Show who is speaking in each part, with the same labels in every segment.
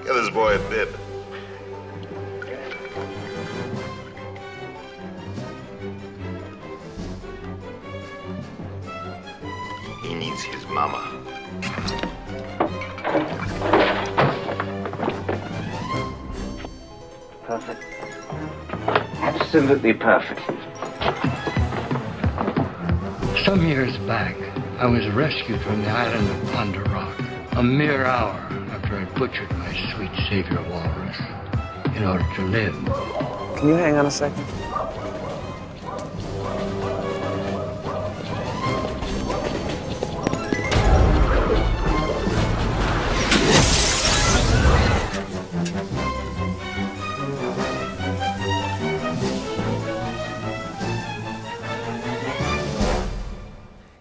Speaker 1: Give this boy a bib. He needs his mama.
Speaker 2: Perfect. Absolutely perfect.
Speaker 3: Some years back, I was rescued from the island of Ponder Rock, a mere hour after I butchered my sweet savior walrus in order to live.
Speaker 4: Can you hang on a second?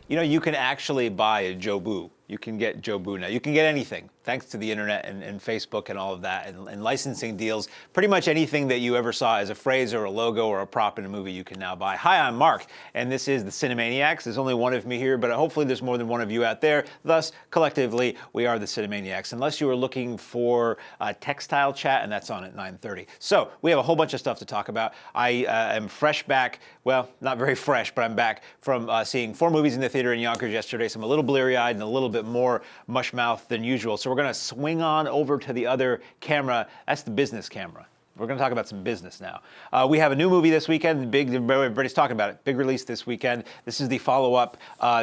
Speaker 5: You know, you can actually buy a Jobu. You can get Jobu now. You can get anything, thanks to the internet and Facebook and all of that, and licensing deals. Pretty much anything that you ever saw as a phrase or a logo or a prop in a movie, you can now buy. Hi, I'm Mark, and this is the Cinemaniacs. There's only one of me here, but hopefully there's more than one of you out there. Thus, collectively, we are the Cinemaniacs, unless you are looking for textile chat, and that's on at 9:30. So, we have a whole bunch of stuff to talk about. I am fresh back, well, not very fresh, but I'm back from seeing 4 movies in the theater in Yonkers yesterday, so I'm a little bleary-eyed and a little bit more mush-mouthed than usual. So we're going to swing on over to the other camera. That's the business camera. We're going to talk about some business now. We have a new movie this weekend. Everybody's talking about it. Big release this weekend. This is the follow-up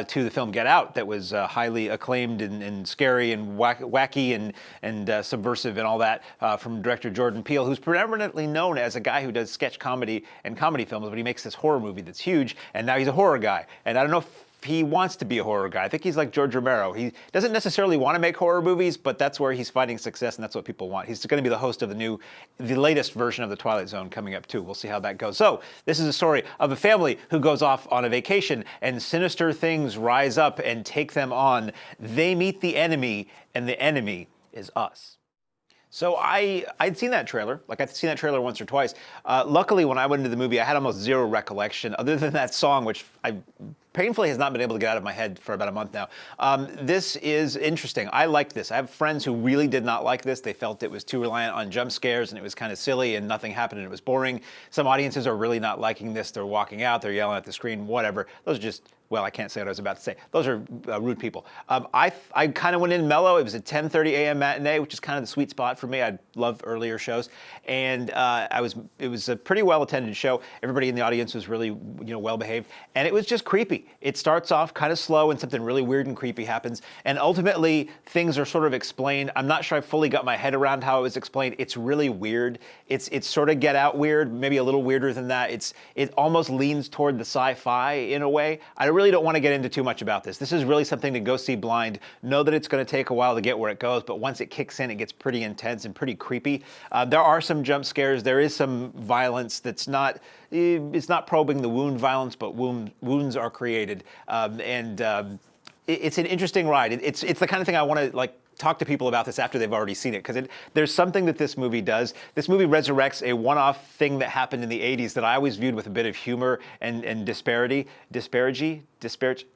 Speaker 5: to the film Get Out that was highly acclaimed and scary and wacky and subversive and all that from director Jordan Peele, who's preeminently known as a guy who does sketch comedy and comedy films, but he makes this horror movie that's huge, and now he's a horror guy. And I don't know if he wants to be a horror guy. I think he's like George Romero. He doesn't necessarily want to make horror movies, but that's where he's finding success, and that's what people want. He's going to be the host of the latest version of The Twilight Zone coming up too. We'll see how that goes. So this is a story of a family who goes off on a vacation, and sinister things rise up and take them on. They meet the enemy, and the enemy is us. So I'd seen that trailer. Like, I'd seen that trailer once or twice. Luckily, when I went into the movie, I had almost zero recollection, other than that song, which I painfully has not been able to get out of my head for about a month now. This is interesting. I liked this. I have friends who really did not like this. They felt it was too reliant on jump scares, and it was kind of silly, and nothing happened, and it was boring. Some audiences are really not liking this. They're walking out. They're yelling at the screen, whatever. Those are just... Well, I can't say what I was about to say. Those are rude people. I kind of went in mellow. It was a 10:30 a.m. matinee, which is kind of the sweet spot for me. I love earlier shows, and it was a pretty well attended show. Everybody in the audience was really well behaved, and it was just creepy. It starts off kind of slow, and something really weird and creepy happens, and ultimately things are sort of explained. I'm not sure I fully got my head around how it was explained. It's really weird. It's sort of Get Out weird, maybe a little weirder than that. It almost leans toward the sci-fi in a way. I really don't want to get into too much about this. This is really something to go see blind. Know that it's going to take a while to get where it goes, but once it kicks in, it gets pretty intense and pretty creepy. There are some jump scares. There is some violence that's not... It's not probing the wound violence, but wounds are created. It's an interesting ride. It's the kind of thing I want to talk to people about this after they've already seen it, because there's something that this movie does. This movie resurrects a one-off thing that happened in the 80s that I always viewed with a bit of humor and disparage.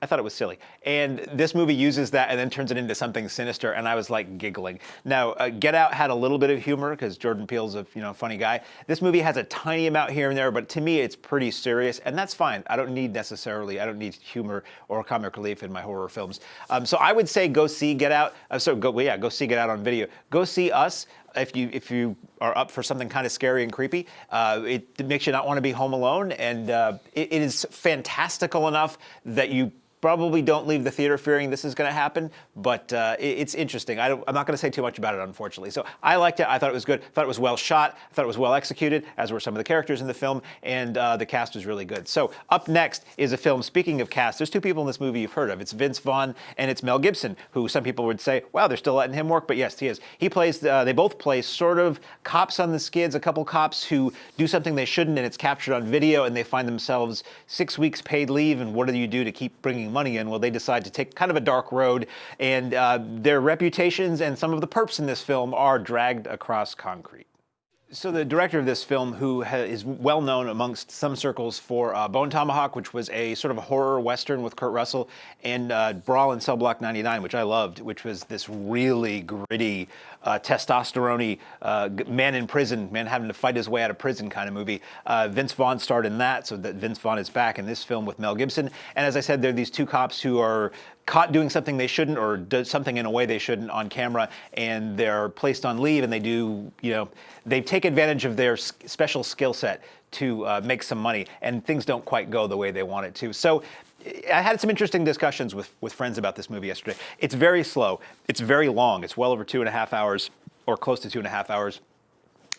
Speaker 5: I thought it was silly. And this movie uses that and then turns it into something sinister, and I was like giggling. Now, Get Out had a little bit of humor because Jordan Peele's a funny guy. This movie has a tiny amount here and there, but to me it's pretty serious, and that's fine. I don't need humor or comic relief in my horror films. So I would say go see Get Out. Go see Get Out on video. Go see Us. If you are up for something kind of scary and creepy, it makes you not want to be home alone, and it is fantastical enough that you probably don't leave the theater fearing this is going to happen, but it's interesting. I'm not going to say too much about it, unfortunately. So I liked it. I thought it was good. I thought it was well shot. I thought it was well executed, as were some of the characters in the film, and the cast was really good. So up next is a film, speaking of cast, there's 2 people in this movie you've heard of. It's Vince Vaughn and it's Mel Gibson, who some people would say, wow, they're still letting him work, but yes, he is. They both play sort of cops on the skids, a couple cops who do something they shouldn't, and it's captured on video, and they find themselves 6 weeks paid leave, and what do you do to keep bringing money in? Well, they decide to take kind of a dark road, and their reputations and some of the perps in this film are dragged across concrete. So the director of this film, who is well known amongst some circles for Bone Tomahawk, which was a sort of a horror western with Kurt Russell, and Brawl in Cell Block 99, which I loved, which was this really gritty, testosterone-y man in prison, man having to fight his way out of prison kind of movie. Vince Vaughn starred in that, so that Vince Vaughn is back in this film with Mel Gibson. And as I said, there are these two cops who are caught doing something they shouldn't, or do something in a way they shouldn't on camera, and they're placed on leave, and they do, they take advantage of their special skill set to make some money, and things don't quite go the way they want it to. So I had some interesting discussions with friends about this movie yesterday. It's very slow. It's very long. It's well over 2.5 hours, or close to 2.5 hours.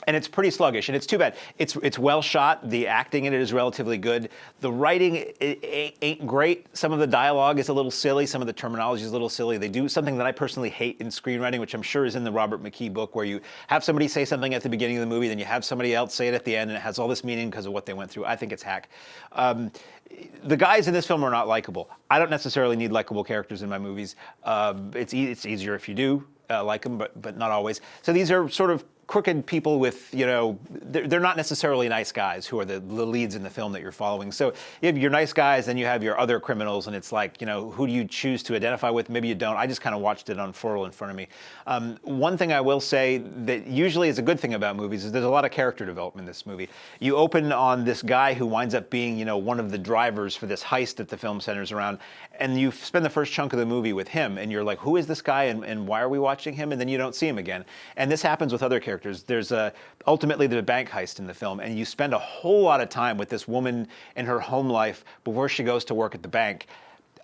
Speaker 5: And it's pretty sluggish, and it's too bad. It's well shot. The acting in it is relatively good. The writing ain't great. Some of the dialogue is a little silly. Some of the terminology is a little silly. They do something that I personally hate in screenwriting, which I'm sure is in the Robert McKee book, where you have somebody say something at the beginning of the movie, then you have somebody else say it at the end, and it has all this meaning because of what they went through. I think it's hack. The guys in this film are not likable. I don't necessarily need likable characters in my movies. It's easier if you do like them, but not always. So these are sort of crooked people with, they're not necessarily nice guys who are the leads in the film that you're following. So you have your nice guys, then you have your other criminals, and it's like, who do you choose to identify with? Maybe you don't. I just kind of watched it unfurl in front of me. One thing I will say that usually is a good thing about movies is there's a lot of character development in this movie. You open on this guy who winds up being, one of the drivers for this heist that the film centers around, and you spend the first chunk of the movie with him, and you're like, who is this guy, and why are we watching him? And then you don't see him again. And this happens with other characters. There's ultimately the bank heist in the film, and you spend a whole lot of time with this woman in her home life before she goes to work at the bank.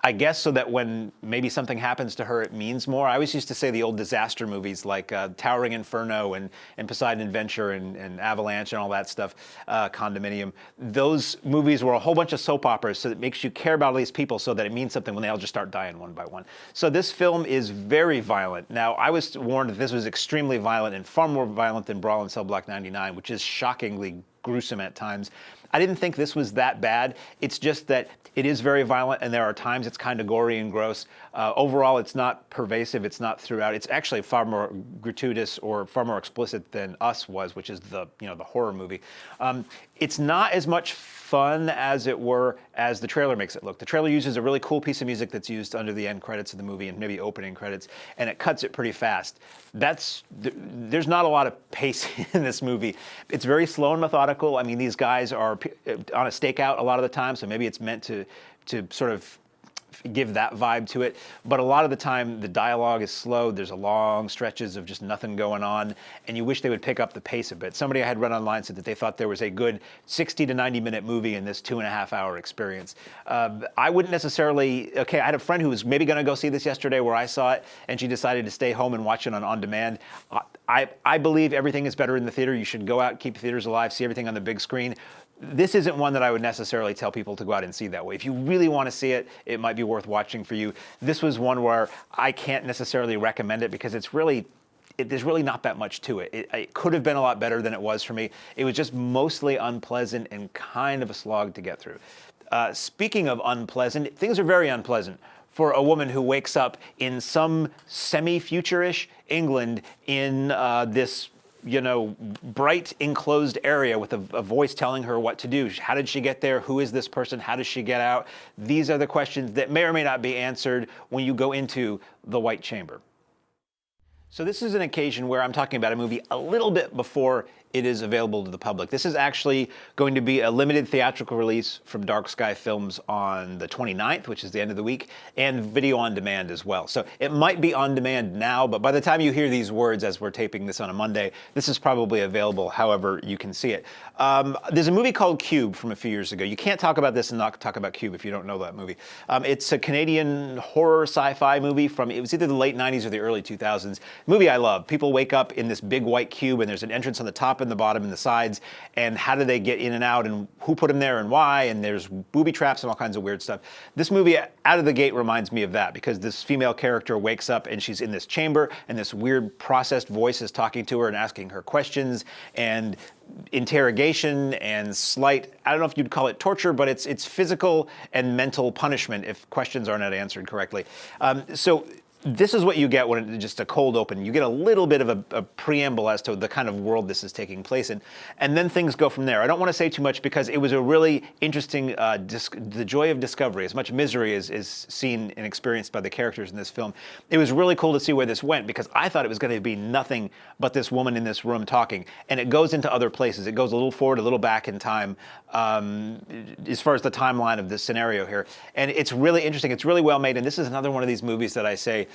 Speaker 5: I guess so that when maybe something happens to her, it means more. I always used to say the old disaster movies like Towering Inferno and Poseidon Adventure and Avalanche and all that stuff, Condominium. Those movies were a whole bunch of soap operas, so it makes you care about all these people so that it means something when they all just start dying one by one. So this film is very violent. Now, I was warned that this was extremely violent and far more violent than Brawl in Cell Block 99, which is shockingly gruesome at times. I didn't think this was that bad. It's just that it is very violent, and there are times it's kind of gory and gross. Overall, it's not pervasive. It's not throughout. It's actually far more gratuitous or far more explicit than Us was, which is the horror movie. It's not as much fun, as it were, as the trailer makes it look. The trailer uses a really cool piece of music that's used under the end credits of the movie and maybe opening credits, and it cuts it pretty fast. There's not a lot of pace in this movie. It's very slow and methodical. I mean, these guys are on a stakeout a lot of the time, so maybe it's meant to sort of give that vibe to it. But a lot of the time, the dialogue is slow. There's a long stretches of just nothing going on, and you wish they would pick up the pace a bit. Somebody I had read online said that they thought there was a good 60 to 90 minute movie in this 2.5 hour experience. I wouldn't necessarily, I had a friend who was maybe going to go see this yesterday where I saw it, and she decided to stay home and watch it on demand. I believe everything is better in the theater. You should go out, keep theaters alive, see everything on the big screen. This isn't one that I would necessarily tell people to go out and see that way. If you really want to see it, it might be worth watching for you. This was one where I can't necessarily recommend it because there's really not that much to it. It could have been a lot better than it was for me. It was just mostly unpleasant and kind of a slog to get through. Speaking of unpleasant, things are very unpleasant for a woman who wakes up in some semi-future-ish England in this bright enclosed area with a voice telling her what to do. How did she get there? Who is this person? How does she get out? These are the questions that may or may not be answered when you go into the White Chamber. So this is an occasion where I'm talking about a movie a little bit before it is available to the public. This is actually going to be a limited theatrical release from Dark Sky Films on the 29th, which is the end of the week, and video on demand as well. So it might be on demand now, but by the time you hear these words as we're taping this on a Monday, this is probably available however you can see it. There's a movie called Cube from a few years ago. You can't talk about this and not talk about Cube if you don't know that movie. It's a Canadian horror sci-fi movie it was either the late 90s or the early 2000s. Movie I love. People wake up in this big white cube, and there's an entrance on the top and the bottom and the sides, and how do they get in and out, and who put them there and why, and there's booby traps and all kinds of weird stuff. This movie out of the gate reminds me of that, because this female character wakes up and she's in this chamber, and this weird processed voice is talking to her and asking her questions, and interrogation and slight, I don't know if you'd call it torture, but it's physical and mental punishment if questions are not answered correctly. So this is what you get when it's just a cold open. You get a little bit of a preamble as to the kind of world this is taking place in, and then things go from there. I don't want to say too much because it was a really interesting, the joy of discovery. As much misery is seen and experienced by the characters in this film, it was really cool to see where this went because I thought it was going to be nothing but this woman in this room talking, and it goes into other places. It goes a little forward, a little back in time, as far as the timeline of this scenario here, and it's really interesting. It's really well made, and this is another one of these movies that I say,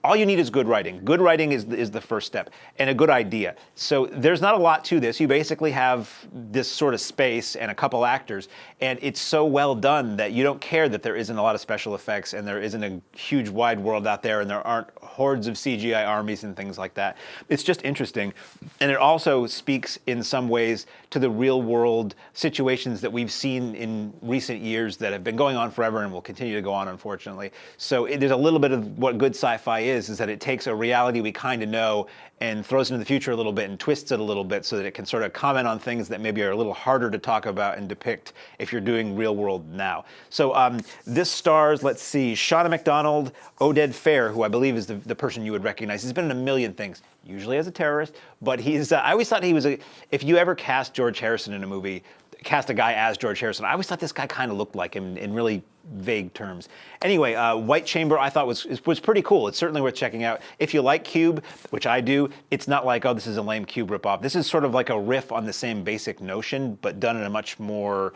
Speaker 5: all you need is good writing. Good writing is the first step, and a good idea. So there's not a lot to this. You basically have this sort of space and a couple actors, and it's so well done that you don't care that there isn't a lot of special effects and there isn't a huge wide world out there and there aren't hordes of CGI armies and things like that. It's just interesting, and it also speaks in some ways to the real world situations that we've seen in recent years that have been going on forever and will continue to go on, unfortunately. So there's a little bit of what good sci-fi is that it takes a reality we kind of know and throws it into the future a little bit and twists it a little bit so that it can sort of comment on things that maybe are a little harder to talk about and depict if you're doing real world now. So this stars, let's see, Shauna McDonald, Oded Fair, who I believe is the person you would recognize. He's been in a million things, usually as a terrorist, but he's, I always thought he was if you ever cast George Harrison in a movie, cast a guy as George Harrison, I always thought this guy kind of looked like him in really vague terms. Anyway, White Chamber I thought was pretty cool. It's certainly worth checking out. If you like Cube, which I do, it's not like, oh, this is a lame Cube ripoff. This is sort of like a riff on the same basic notion, but done in a much more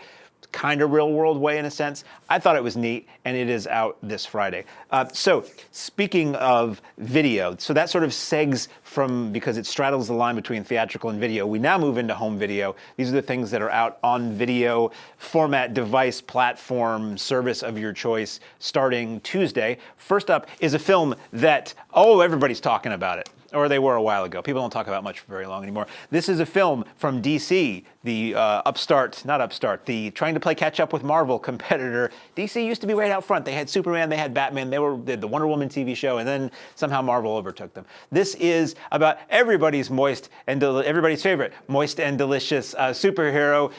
Speaker 5: kind of real world way in a sense. I thought it was neat, and it is out this Friday. So speaking of video, so that sort of segs from, because it straddles the line between theatrical and video, we now move into home video. These are the things that are out on video format, device, platform, service of your choice starting Tuesday. First up is a film that, everybody's talking about it. Or they were a while ago. People don't talk about much for very long anymore. This is a film from DC, the the trying to play catch up with Marvel competitor. DC used to be right out front. They had Superman, they had Batman, they did the Wonder Woman TV show, and then somehow Marvel overtook them. This is about everybody's everybody's favorite moist and delicious superhero.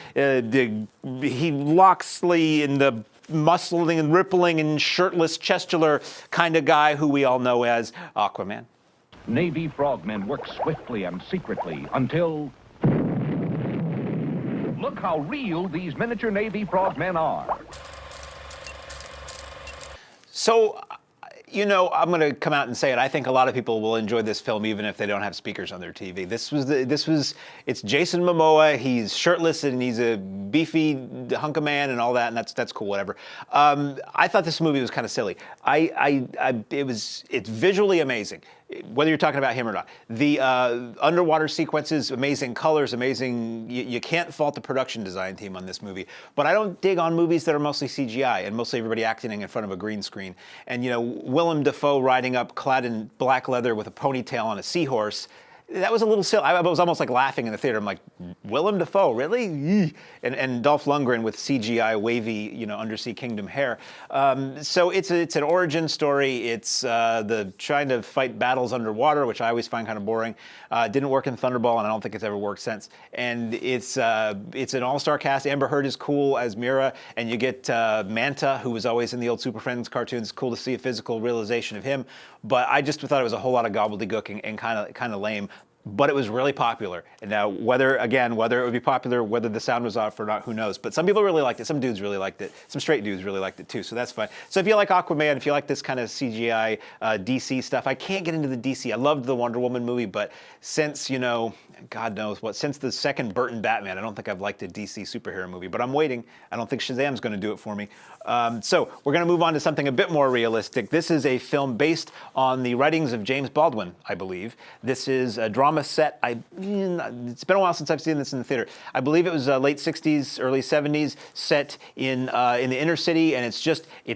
Speaker 5: He Loxley in the muscling and rippling and shirtless, chestular kind of guy who we all know as Aquaman.
Speaker 2: Navy frogmen work swiftly and secretly until... Look how real these miniature Navy frogmen are.
Speaker 5: So, I'm going to come out and say it. I think a lot of people will enjoy this film even if they don't have speakers on their TV. It's Jason Momoa. He's shirtless and he's a beefy hunk of man and all that, and that's cool, whatever. I thought this movie was kind of silly. It's visually amazing, whether you're talking about him or not. The underwater sequences, amazing colors, amazing. You can't fault the production design team on this movie. But I don't dig on movies that are mostly CGI and mostly everybody acting in front of a green screen. And Willem Dafoe riding up clad in black leather with a ponytail on a seahorse. That was a little silly. I was almost like laughing in the theater. I'm like, Willem Dafoe, really? And Dolph Lundgren with CGI wavy, undersea kingdom hair. So it's an origin story. It's the trying to fight battles underwater, which I always find kind of boring. Didn't work in Thunderball, and I don't think it's ever worked since. And it's an all-star cast. Amber Heard is cool as Mira, and you get Manta, who was always in the old Super Friends cartoons. Cool to see a physical realization of him. But I just thought it was a whole lot of gobbledygook and kind of lame. But it was really popular. And now, whether it would be popular, whether the sound was off or not, who knows? But some people really liked it. Some dudes really liked it. Some straight dudes really liked it too. So that's fine. So if you like Aquaman, if you like this kind of CGI DC stuff, I can't get into the DC. I loved the Wonder Woman movie, but since God knows what, since the second Burton Batman, I don't think I've liked a DC superhero movie. But I'm waiting. I don't think Shazam's going to do it for me. So we're going to move on to something a bit more realistic. This is a film based on the writings of James Baldwin, I believe. This is a drama set. It's been a while since I've seen this in the theater. I believe it was late 60s, early 70s, set in the inner city, and it's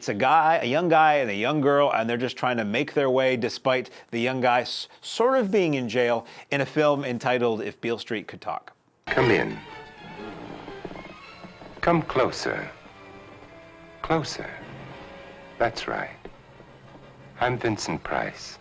Speaker 5: a young guy and a young girl, and they're just trying to make their way despite the young guy sort of being in jail in a film entitled If Beale Street Could Talk.
Speaker 6: Come in. Come closer. Closer. That's right. I'm Vincent Price.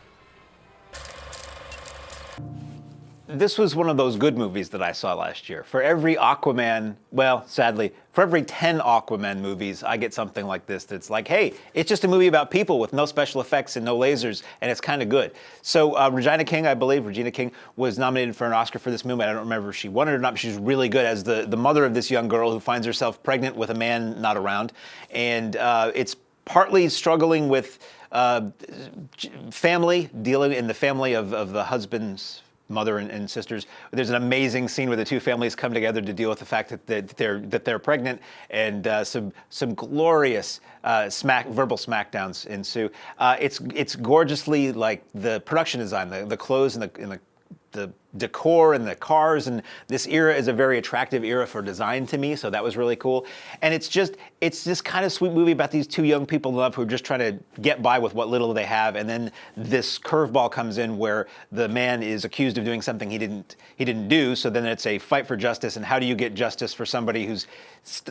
Speaker 5: this was one of those good movies that I saw last year. For every Aquaman, well, sadly, for every 10 Aquaman movies, I get something like this that's like, hey, it's just a movie about people with no special effects and no lasers, and it's kind of good. So Regina King was nominated for an Oscar for this movie. I don't remember if she won it or not, but she's really good as the mother of this young girl who finds herself pregnant with a man not around. And it's partly struggling with family, dealing in the family of the husband's mother and sisters. There's an amazing scene where the two families come together to deal with the fact that they're pregnant, and some glorious verbal smackdowns ensue. It's gorgeously, like, the production design, the clothes and the decor and the cars, and this era is a very attractive era for design to me, so that was really cool. And it's this kind of sweet movie about these two young people in love who are just trying to get by with what little they have, and then this curveball comes in where the man is accused of doing something he didn't do, so then it's a fight for justice, and how do you get justice for somebody whose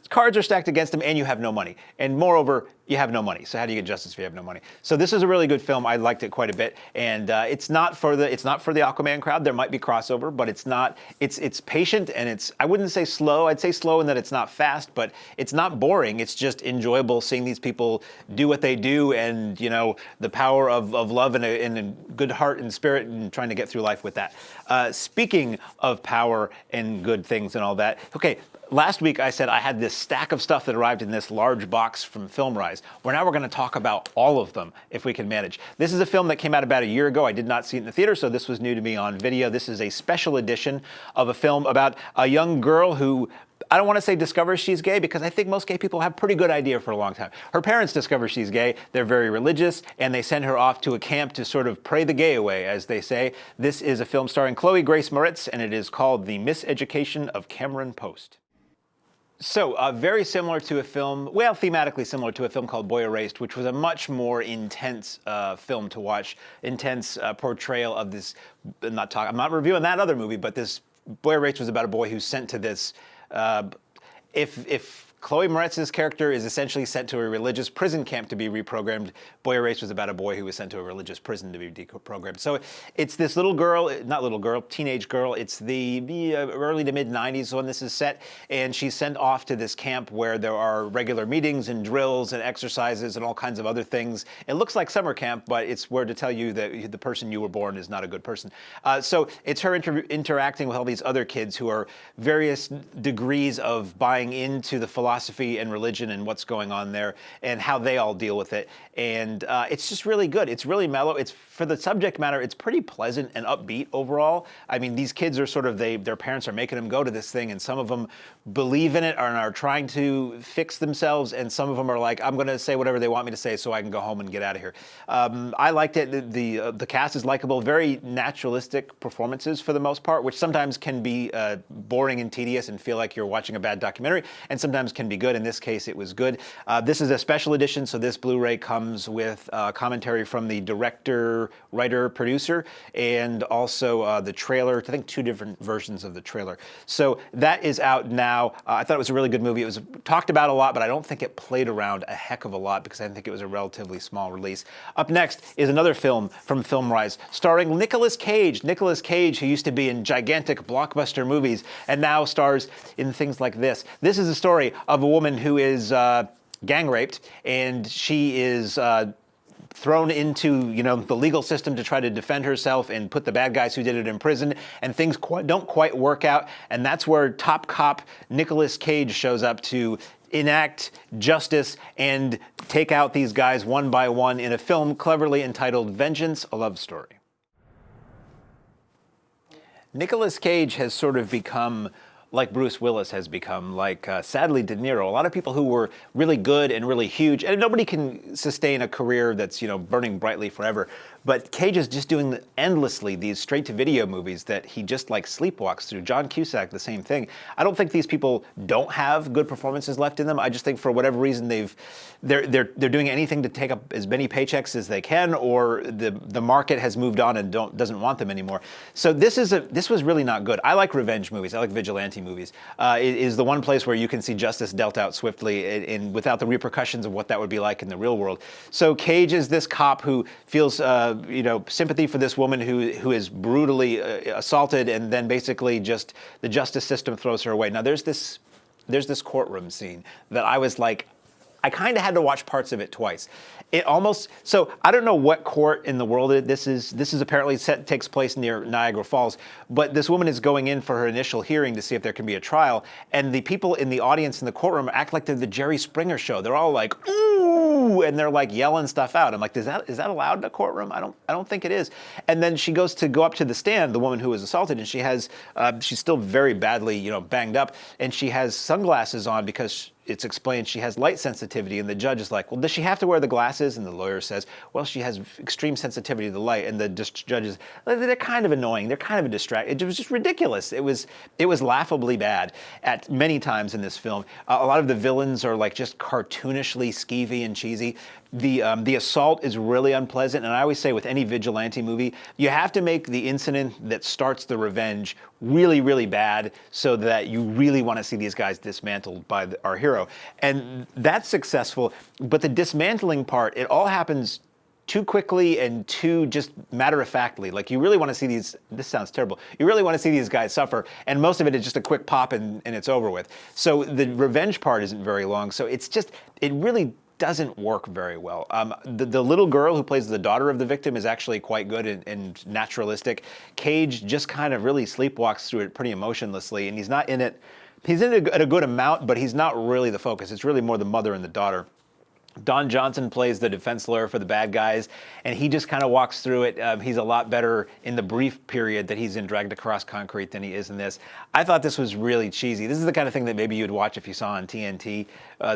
Speaker 5: cards are stacked against him and you have no money, and moreover, you have no money. So how do you get justice if you have no money? So this is a really good film. I liked it quite a bit, and it's not for the Aquaman crowd. There might be crossover, but it's not. It's patient, and I wouldn't say slow. I'd say slow in that it's not fast, but it's not boring. It's just enjoyable seeing these people do what they do, and the power of love and a good heart and spirit, and trying to get through life with that. Speaking of power and good things and all that, okay. Last week I said I had this stack of stuff that arrived in this large box from FilmRise. Now we're going to talk about all of them if we can manage. This is a film that came out about a year ago. I did not see it in the theater, so this was new to me on video. This is a special edition of a film about a young girl who, I don't want to say discovers she's gay, because I think most gay people have a pretty good idea for a long time. Her parents discover she's gay. They're very religious, and they send her off to a camp to sort of pray the gay away, as they say. This is a film starring Chloe Grace Moretz, and it is called The Miseducation of Cameron Post. So, very similar to a film, well, thematically similar to a film called Boy Erased, which was a much more intense film to watch, intense portrayal of this, I'm not reviewing that other movie, but this Boy Erased was about a boy who's sent to this, if Chloe Moretz's character is essentially sent to a religious prison camp to be reprogrammed, Boy Erased was about a boy who was sent to a religious prison to be deprogrammed. So it's this teenage girl. It's the early to mid 90s when this is set, and she's sent off to this camp where there are regular meetings and drills and exercises and all kinds of other things. It looks like summer camp, but it's where to tell you that the person you were born is not a good person. So it's her interacting with all these other kids who are various degrees of buying into the philosophy and religion and what's going on there, and how they all deal with it. And it's just really good. It's really mellow. It's, for the subject matter, it's pretty pleasant and upbeat overall. I mean, these kids are sort of, their parents are making them go to this thing, and some of them believe in it and are trying to fix themselves, and some of them are like, I'm going to say whatever they want me to say so I can go home and get out of here. I liked it. The cast is likable, very naturalistic performances for the most part, which sometimes can be boring and tedious and feel like you're watching a bad documentary, and sometimes can be good. In this case, it was good. This is a special edition, so this Blu-ray comes with commentary from the director, writer, producer, and also the trailer. I think 2 different versions of the trailer. So that is out now. I thought it was a really good movie. It was talked about a lot, but I don't think it played around a heck of a lot because I think it was a relatively small release. Up next is another film from FilmRise starring Nicolas Cage. Nicolas Cage, who used to be in gigantic blockbuster movies and now stars in things like this. This is a story of a woman who is gang raped, and she is thrown into the legal system to try to defend herself and put the bad guys who did it in prison, and things don't quite work out, and that's where top cop Nicolas Cage shows up to enact justice and take out these guys one by one in a film cleverly entitled Vengeance, a Love Story. Nicolas Cage has sort of become like Bruce Willis has become, like sadly De Niro. A lot of people who were really good and really huge, and nobody can sustain a career that's burning brightly forever. But Cage is just doing endlessly these straight-to-video movies that he just like sleepwalks through. John Cusack, the same thing. I don't think these people don't have good performances left in them. I just think for whatever reason they're doing anything to take up as many paychecks as they can, or the market has moved on and doesn't want them anymore. So this was really not good. I like revenge movies. I like vigilante vigilante movies. It is the one place where you can see justice dealt out swiftly and without the repercussions of what that would be like in the real world. So Cage is this cop who feels, sympathy for this woman who is brutally assaulted, and then basically just the justice system throws her away. Now there's this courtroom scene that I was like, I kind of had to watch parts of it twice. So I don't know what court in the world this is. This is apparently takes place near Niagara Falls, but this woman is going in for her initial hearing to see if there can be a trial, and the people in the audience in the courtroom act like they're the Jerry Springer show. They're all like, ooh, and they're like yelling stuff out. I'm like, is that allowed in a courtroom? I don't think it is. And then she goes to go up to the stand, the woman who was assaulted, and she's still very badly, banged up, and she has sunglasses on because it's explained she has light sensitivity, and the judge is like, well, does she have to wear the glasses? And the lawyer says, well, she has extreme sensitivity to the light. And the judge is, they're kind of annoying. They're kind of a distraction. It was just ridiculous. It was laughably bad at many times in this film. A lot of the villains are like just cartoonishly skeevy and cheesy. The assault is really unpleasant, and I always say with any vigilante movie, you have to make the incident that starts the revenge really, really bad so that you really want to see these guys dismantled by our hero. And that's successful, but the dismantling part, it all happens too quickly and too just matter-of-factly. Like, you really want to see this sounds terrible, you really want to see these guys suffer, and most of it is just a quick pop and it's over with. So the revenge part isn't very long, so it really doesn't work very well. The little girl who plays the daughter of the victim is actually quite good and naturalistic. Cage just kind of really sleepwalks through it pretty emotionlessly, and he's not in it. He's in it at a good amount, but he's not really the focus. It's really more the mother and the daughter. Don Johnson plays the defense lawyer for the bad guys, and he just kind of walks through it. He's a lot better in the brief period that he's in Dragged Across Concrete than he is in this. I thought this was really cheesy. This is the kind of thing that maybe you'd watch if you saw on TNT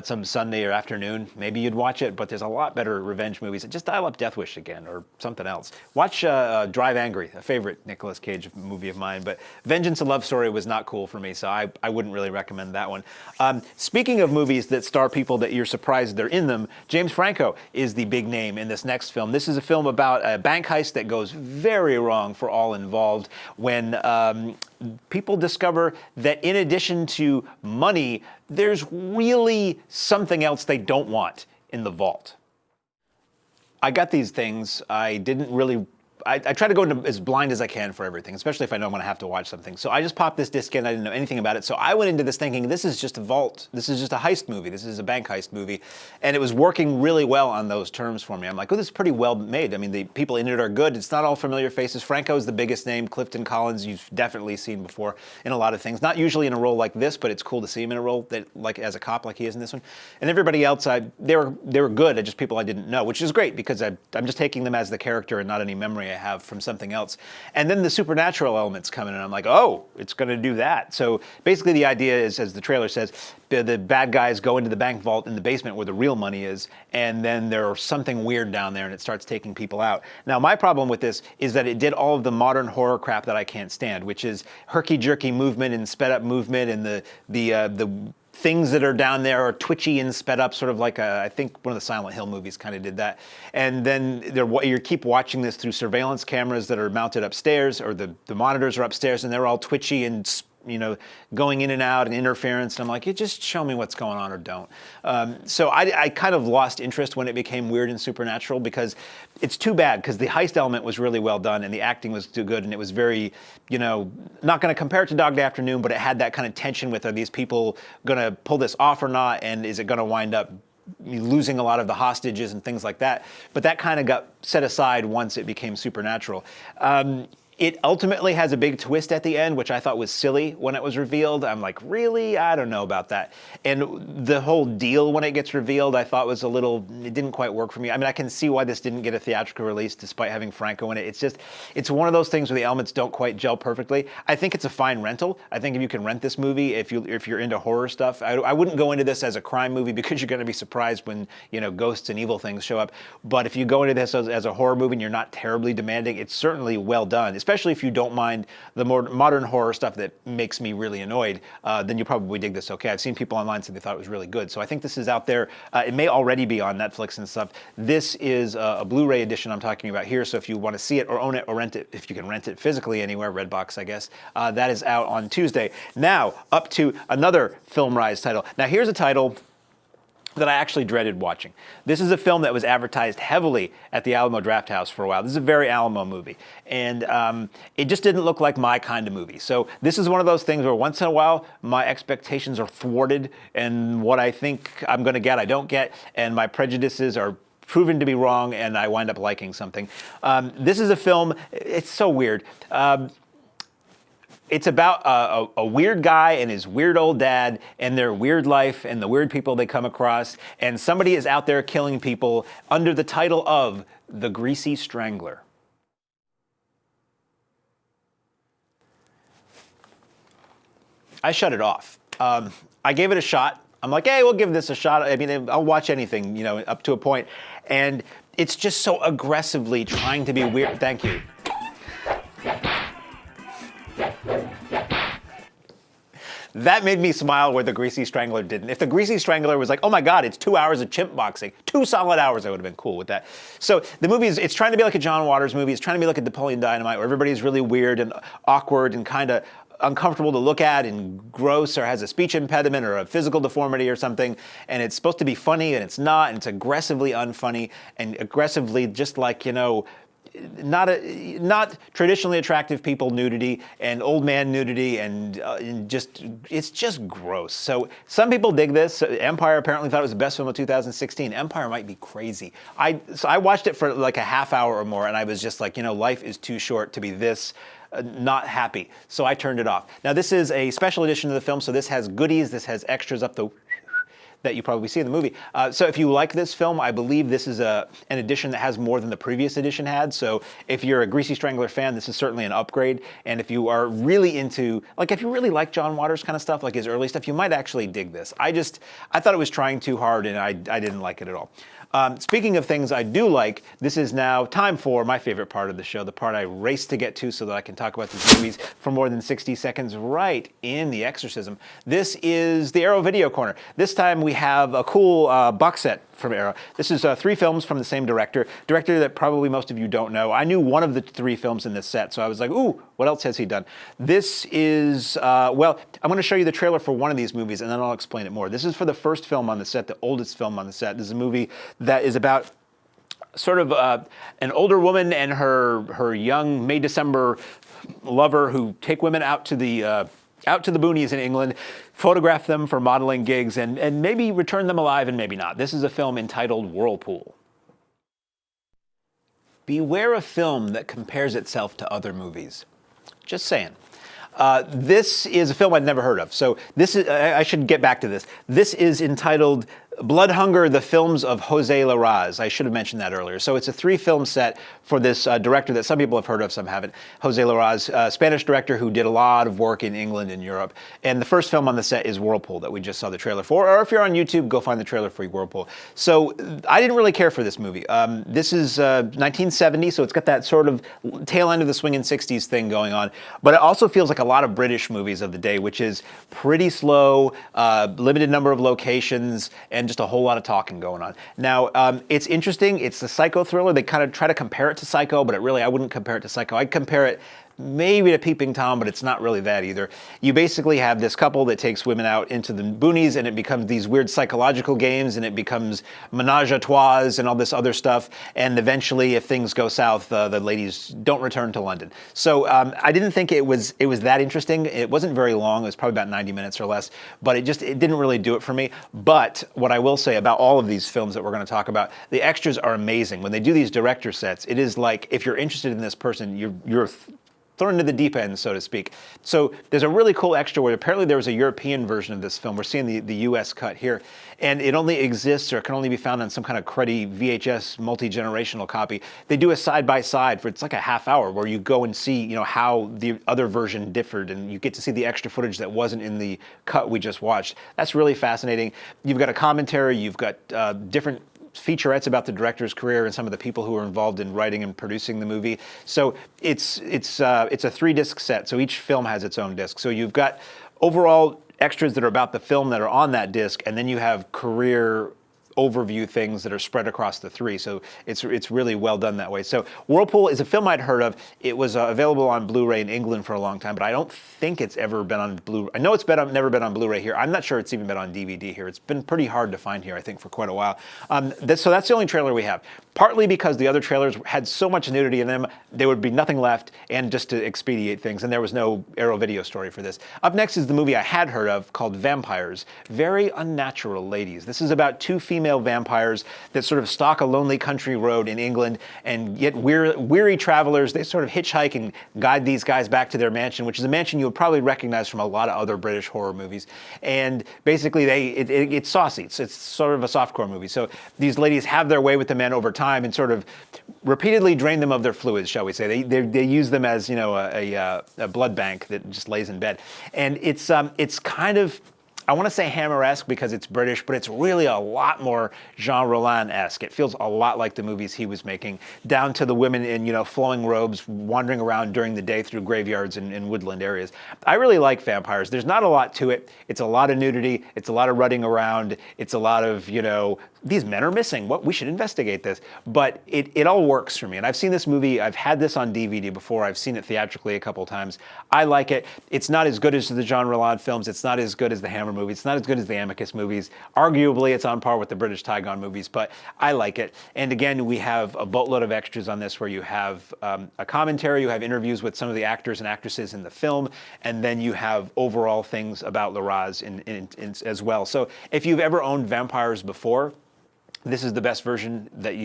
Speaker 5: some Sunday or afternoon. Maybe you'd watch it, but there's a lot better revenge movies. Just dial up Death Wish again or something else. Watch Drive Angry, a favorite Nicolas Cage movie of mine, but Vengeance, a Love Story was not cool for me, so I wouldn't really recommend that one. Speaking of movies that star people that you're surprised they're in them, James Franco is the big name in this next film. This is a film about a bank heist that goes very wrong for all involved when people discover that in addition to money, there's really something else they don't want in the vault. I got these things. I try to go into as blind as I can for everything, especially if I know I'm going to have to watch something. So I just popped this disc in. I didn't know anything about it. So I went into this thinking, this is just a vault. This is just a heist movie. This is a bank heist movie. And it was working really well on those terms for me. I'm like, oh, this is pretty well made. I mean, the people in it are good. It's not all familiar faces. Franco is the biggest name. Clifton Collins, you've definitely seen before in a lot of things. Not usually in a role like this, but it's cool to see him in a role that, like as a cop like he is in this one. And everybody else, they were good at just people I didn't know, which is great because I'm just taking them as the character and not any memory I have from something else. And then the supernatural elements come in, and I'm like, oh, it's going to do that. So basically the idea is, as the trailer says, the bad guys go into the bank vault in the basement where the real money is, and then there's something weird down there, and it starts taking people out. Now, my problem with this is that it did all of the modern horror crap that I can't stand, which is herky-jerky movement and sped-up movement, and the things that are down there are twitchy and sped up, sort of like I think one of the Silent Hill movies kind of did that. And then you keep watching this through surveillance cameras that are mounted upstairs, or the monitors are upstairs, and they're all twitchy and going in and out and interference. And I'm like, you just show me what's going on or don't. So I kind of lost interest when it became weird and supernatural, because it's too bad, because the heist element was really well done and the acting was too good, and it was very, not going to compare it to Dog Day Afternoon, but it had that kind of tension with, are these people going to pull this off or not, and is it going to wind up losing a lot of the hostages and things like that. But that kind of got set aside once it became supernatural. It ultimately has a big twist at the end, which I thought was silly when it was revealed. I'm like, really? I don't know about that. And the whole deal when it gets revealed, I thought was it didn't quite work for me. I mean, I can see why this didn't get a theatrical release despite having Franco in it. It's one of those things where the elements don't quite gel perfectly. I think it's a fine rental. I think if you can rent this movie, if you're into horror stuff, I wouldn't go into this as a crime movie, because you're going to be surprised when, ghosts and evil things show up. But if you go into this as a horror movie and you're not terribly demanding, it's certainly well done, especially especially if you don't mind the more modern horror stuff that makes me really annoyed, then you'll probably dig this okay. I've seen people online say they thought it was really good. So I think this is out there. It may already be on Netflix and stuff. This is a Blu-ray edition I'm talking about here. So if you want to see it or own it or rent it, if you can rent it physically anywhere, Redbox, I guess, that is out on Tuesday. Now, up to another Film Rise title. Now, here's a title that I actually dreaded watching. This is a film that was advertised heavily at the Alamo Drafthouse for a while. This is a very Alamo movie. And it just didn't look like my kind of movie. So this is one of those things where once in a while, my expectations are thwarted, and what I think I'm going to get, I don't get, and my prejudices are proven to be wrong, and I wind up liking something. This is a film, it's so weird. It's about a weird guy and his weird old dad and their weird life and the weird people they come across. And somebody is out there killing people under the title of The Greasy Strangler. I shut it off. I gave it a shot. I'm like, hey, we'll give this a shot. I mean, I'll watch anything, you know, up to a point. And it's just so aggressively trying to be weird. Thank you. That made me smile where The Greasy Strangler didn't. If The Greasy Strangler was like, oh my God, it's 2 hours of chimp boxing, 2 solid hours, I would have been cool with that. So the movie it's trying to be like a John Waters movie. It's trying to be like a Napoleon Dynamite where everybody's really weird and awkward and kind of uncomfortable to look at and gross or has a speech impediment or a physical deformity or something. And it's supposed to be funny and it's not. And it's aggressively unfunny and aggressively just like, you know, not traditionally attractive people nudity and old man nudity and just it's just gross. So some people dig this. Empire apparently thought it was the best film of 2016. Empire might be crazy. So I watched it for like a half hour or more, and I was just like, you know, life is too short to be this not happy. So I turned it off. Now this is a special edition of the film, so this has goodies. This has extras up the that you probably see in the movie. So if you like this film, I believe this is an edition that has more than the previous edition had. So if you're a Greasy Strangler fan, this is certainly an upgrade. And if you are really into, like if you really like John Waters kind of stuff, like his early stuff, you might actually dig this. I thought it was trying too hard and I didn't like it at all. Speaking of things I do like, this is now time for my favorite part of the show, the part I race to get to so that I can talk about these movies for more than 60 seconds right in The Exorcism. This is the Arrow Video Corner. This time we have a cool box set from Arrow. This is 3 films from the same director that probably most of you don't know. I knew one of the 3 films in this set, so I was like, ooh, what else has he done? This is, well, I'm going to show you the trailer for one of these movies, and then I'll explain it more. This is for the first film on the set, the oldest film on the set. This is a movie that is about sort of an older woman and her young May-December lover who take women out to the boonies in England, photograph them for modeling gigs, and maybe return them alive and maybe not. This is a film entitled Whirlpool. Beware a film that compares itself to other movies. Just saying. This is a film I'd never heard of. So this is, I should get back to this. This is entitled Blood Hunger, The Films of Jose Larraz. I should have mentioned that earlier. So it's a 3-film set for this director that some people have heard of, some haven't. Jose Larraz, Spanish director who did a lot of work in England and Europe. And the first film on the set is Whirlpool that we just saw the trailer for. Or if you're on YouTube, go find the trailer for Whirlpool. So I didn't really care for this movie. This is 1970, so it's got that sort of tail end of the swinging 60s thing going on. But it also feels like a lot of British movies of the day, which is pretty slow, limited number of locations, and just a whole lot of talking going on. Now, it's interesting. It's a psycho thriller. They kind of try to compare it to Psycho, but I wouldn't compare it to Psycho. I'd compare it maybe to Peeping Tom, but it's not really that either. You basically have this couple that takes women out into the boonies, and it becomes these weird psychological games, and it becomes menage a trois and all this other stuff. And eventually, if things go south, the ladies don't return to London. So I didn't think it was that interesting. It wasn't very long. It was probably about 90 minutes or less, but it didn't really do it for me. But what I will say about all of these films that we're going to talk about, the extras are amazing. When they do these director sets, it is like if you're interested in this person, you're thrown into the deep end, so to speak. So there's a really cool extra where apparently there was a European version of this film. We're seeing the US cut here. And it only exists or can only be found on some kind of cruddy VHS multi-generational copy. They do a side-by-side for, it's like a half hour where you go and see, you know, how the other version differed, and you get to see the extra footage that wasn't in the cut we just watched. That's really fascinating. You've got a commentary, you've got different featurettes about the director's career and some of the people who were involved in writing and producing the movie. So it's a 3-disc set. So each film has its own disc. So you've got overall extras that are about the film that are on that disc, and then you have career overview things that are spread across the 3. So it's really well done that way. So Whirlpool is a film I'd heard of. It was available on Blu-ray in England for a long time, but I don't think it's ever been on Blu-ray. I know it's never been on Blu-ray here. I'm not sure it's even been on DVD here. It's been pretty hard to find here, I think, for quite a while. So that's the only trailer we have. Partly because the other trailers had so much nudity in them, there would be nothing left, and just to expedite things, and there was no Arrow Video story for this. Up next is the movie I had heard of called Vampires, Very Unnatural Ladies. This is about 2 female vampires that sort of stalk a lonely country road in England, and yet weary travelers, they sort of hitchhike and guide these guys back to their mansion, which is a mansion you would probably recognize from a lot of other British horror movies. And basically, it's saucy. It's sort of a softcore movie. So these ladies have their way with the men over time and sort of repeatedly drain them of their fluids, shall we say. They use them as, a blood bank that just lays in bed. And it's kind of, I want to say Hammer-esque because it's British, but it's really a lot more Jean Rollin-esque. It feels a lot like the movies he was making, down to the women in, flowing robes wandering around during the day through graveyards and woodland areas. I really like Vampires. There's not a lot to it. It's a lot of nudity. It's a lot of running around. It's a lot of, these men are missing. We should investigate this. But it all works for me. And I've seen this movie. I've had this on DVD before. I've seen it theatrically a couple times. I like it. It's not as good as the Jean Rollin films. It's not as good as the Hammer movies. It's not as good as the Amicus movies. Arguably, it's on par with the British Tygon movies, but I like it. And again, we have a boatload of extras on this where you have a commentary, you have interviews with some of the actors and actresses in the film, and then you have overall things about Larraz as well. So if you've ever owned Vampires before, this is the best version that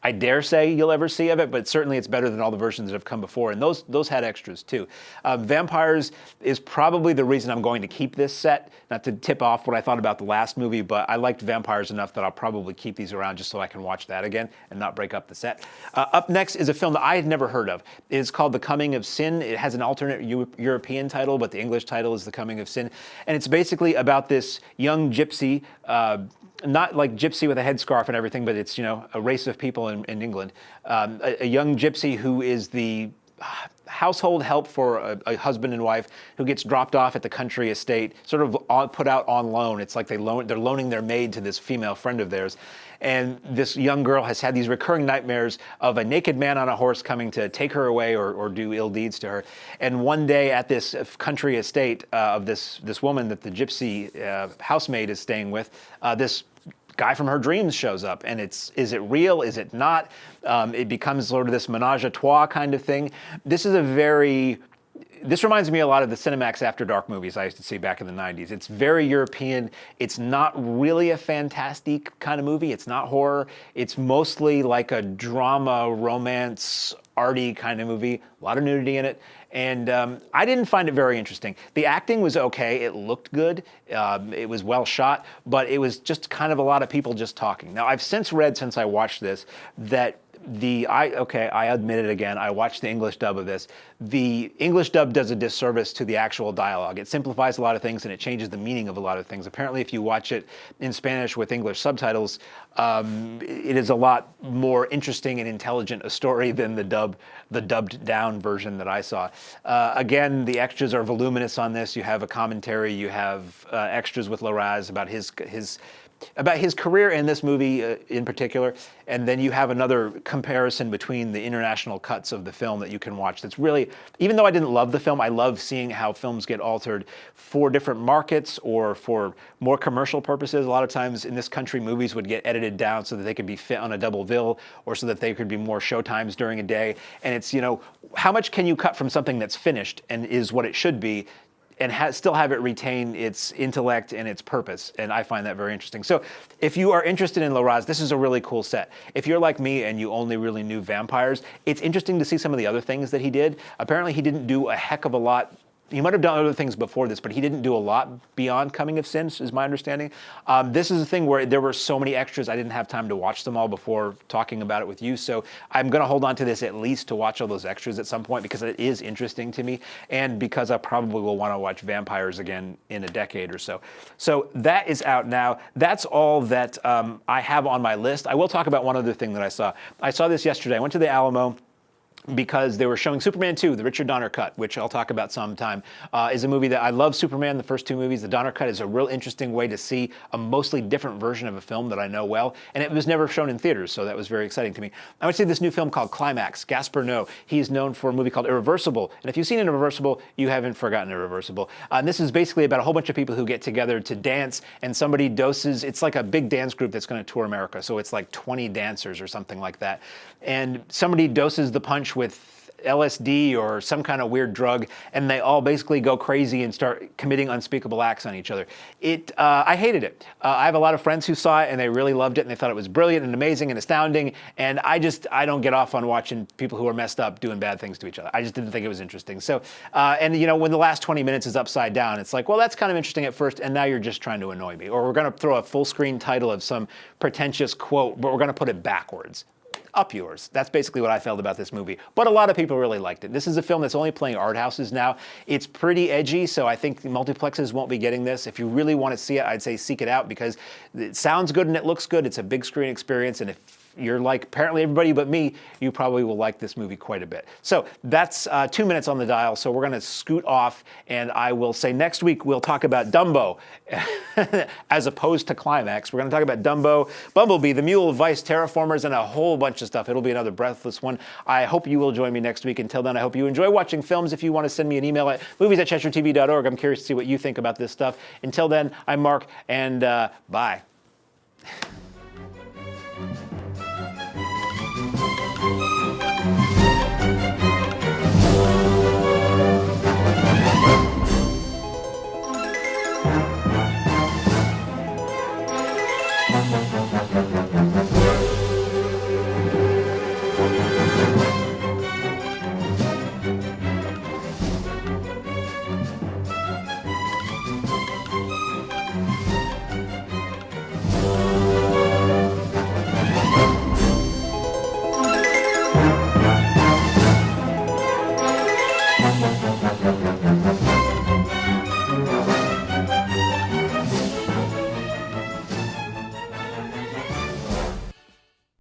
Speaker 5: I dare say you'll ever see of it, but certainly it's better than all the versions that have come before, and those had extras too. Vampires is probably the reason I'm going to keep this set, not to tip off what I thought about the last movie, but I liked Vampires enough that I'll probably keep these around just so I can watch that again and not break up the set. Up next is a film that I had never heard of. It is called The Coming of Sin. It has an alternate European title, but the English title is The Coming of Sin, and it's basically about this young gypsy, not like gypsy with a headscarf and everything, but it's, a race of people in England. A young gypsy who is the household help for a husband and wife who gets dropped off at the country estate, sort of put out on loan. It's like they're loaning their maid to this female friend of theirs. And this young girl has had these recurring nightmares of a naked man on a horse coming to take her away or do ill deeds to her. And one day at this country estate of this woman that the gypsy housemaid is staying with, this guy from her dreams shows up, and is it real? Is it not? It becomes sort of this menage a trois kind of thing. This reminds me a lot of the Cinemax After Dark movies I used to see back in the 90s. It's very European. It's not really a fantastic kind of movie. It's not horror. It's mostly like a drama, romance, arty kind of movie. A lot of nudity in it. And I didn't find it very interesting. The acting was okay. It looked good. It was well shot, but it was just kind of a lot of people just talking. Now, I've since read, since I watched this, that I admit it again, I watched the English dub of this. The English dub does a disservice to the actual dialogue. It simplifies a lot of things and it changes the meaning of a lot of things. Apparently, if you watch it in Spanish with English subtitles, it is a lot more interesting and intelligent a story than the dubbed down version that I saw. Again, the extras are voluminous on this. You have a commentary, you have extras with Larraz about his career in this movie in particular, and then you have another comparison between the international cuts of the film that you can watch. That's really, even though I didn't love the film, I love seeing how films get altered for different markets or for more commercial purposes. A lot of times in this country, movies would get edited down so that they could be fit on a double bill or so that they could be more showtimes during a day. And it's, how much can you cut from something that's finished and is what it should be and still have it retain its intellect and its purpose, and I find that very interesting. So if you are interested in Larraz, this is a really cool set. If you're like me and you only really knew Vampires, it's interesting to see some of the other things that he did. Apparently he didn't do a heck of a lot he might have done other things before this, but he didn't do a lot beyond Coming of Sins, is my understanding. This is a thing where there were so many extras, I didn't have time to watch them all before talking about it with you. So I'm going to hold on to this at least to watch all those extras at some point because it is interesting to me, and because I probably will want to watch vampires again in a decade or so. So that is out now. That's all that I have on my list. I will talk about one other thing that I saw. I saw this yesterday. I went to the Alamo because they were showing Superman 2, the Richard Donner cut, which I'll talk about sometime, is a movie that I love. Superman, the first two movies. The Donner cut is a real interesting way to see a mostly different version of a film that I know well, and it was never shown in theaters, so that was very exciting to me. I went to see this new film called Climax. Gaspar Noé, he's known for a movie called Irreversible, and if you've seen Irreversible, you haven't forgotten Irreversible. And this is basically about a whole bunch of people who get together to dance, and somebody doses, it's like a big dance group that's going to tour America, so it's like 20 dancers or something like that, and somebody doses the punch with LSD or some kind of weird drug, and they all basically go crazy and start committing unspeakable acts on each other. I hated it. I have a lot of friends who saw it, and they really loved it, and they thought it was brilliant and amazing and astounding, and I don't get off on watching people who are messed up doing bad things to each other. I just didn't think it was interesting. So, and you know, when the last 20 minutes is upside down, it's like, well, that's kind of interesting at first, and now you're just trying to annoy me. Or we're going to throw a full screen title of some pretentious quote, but we're going to put it backwards. Up yours. That's basically what I felt about this movie. But a lot of people really liked it. This is a film that's only playing art houses now. It's pretty edgy, so I think multiplexes won't be getting this. If you really want to see it, I'd say seek it out because it sounds good and it looks good. It's a big screen experience, and if you're like apparently everybody but me, you probably will like this movie quite a bit. So that's 2 minutes on the dial, so we're going to scoot off, and I will say next week we'll talk about Dumbo as opposed to Climax. We're going to talk about Dumbo, Bumblebee, The Mule, Vice, Terraformers, and a whole bunch of stuff. It'll be another breathless one. I hope you will join me next week. Until then, I hope you enjoy watching films. If you want to send me an email at movies@cheshiretv.org, I'm curious to see what you think about this stuff. Until then, I'm Mark, and bye.